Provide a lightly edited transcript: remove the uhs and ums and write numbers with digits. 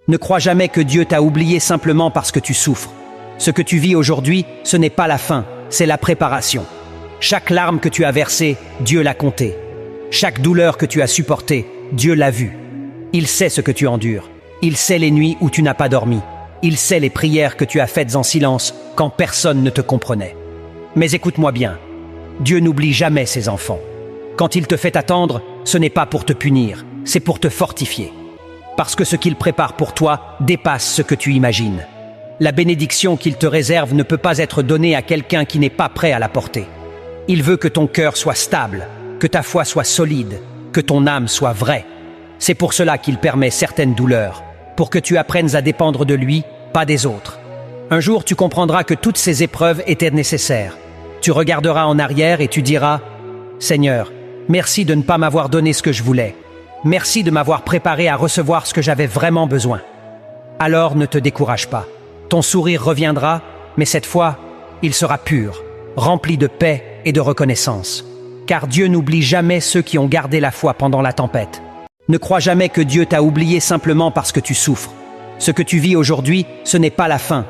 Ne crois jamais que Dieu t'a oublié simplement parce que tu souffres. Ce que tu vis aujourd'hui, ce n'est pas la fin, c'est la préparation. Chaque larme que tu as versée, Dieu l'a comptée. Chaque douleur que tu as supportée, Dieu l'a vue. Il sait ce que tu endures. Il sait les nuits où tu n'as pas dormi. Il sait les prières que tu as faites en silence quand personne ne te comprenait. Mais écoute-moi bien, Dieu n'oublie jamais ses enfants. Quand il te fait attendre, ce n'est pas pour te punir, c'est pour te fortifier. Parce que ce qu'il prépare pour toi dépasse ce que tu imagines. La bénédiction qu'il te réserve ne peut pas être donnée à quelqu'un qui n'est pas prêt à la porter. Il veut que ton cœur soit stable, que ta foi soit solide, que ton âme soit vraie. C'est pour cela qu'il permet certaines douleurs, pour que tu apprennes à dépendre de lui, pas des autres. Un jour, tu comprendras que toutes ces épreuves étaient nécessaires. Tu regarderas en arrière et tu diras « Seigneur, merci de ne pas m'avoir donné ce que je voulais. Merci de m'avoir préparé à recevoir ce que j'avais vraiment besoin. » Alors ne te décourage pas. Ton sourire reviendra, mais cette fois, il sera pur, rempli de paix et de reconnaissance. Car Dieu n'oublie jamais ceux qui ont gardé la foi pendant la tempête. Ne crois jamais que Dieu t'a oublié simplement parce que tu souffres. Ce que tu vis aujourd'hui, ce n'est pas la fin,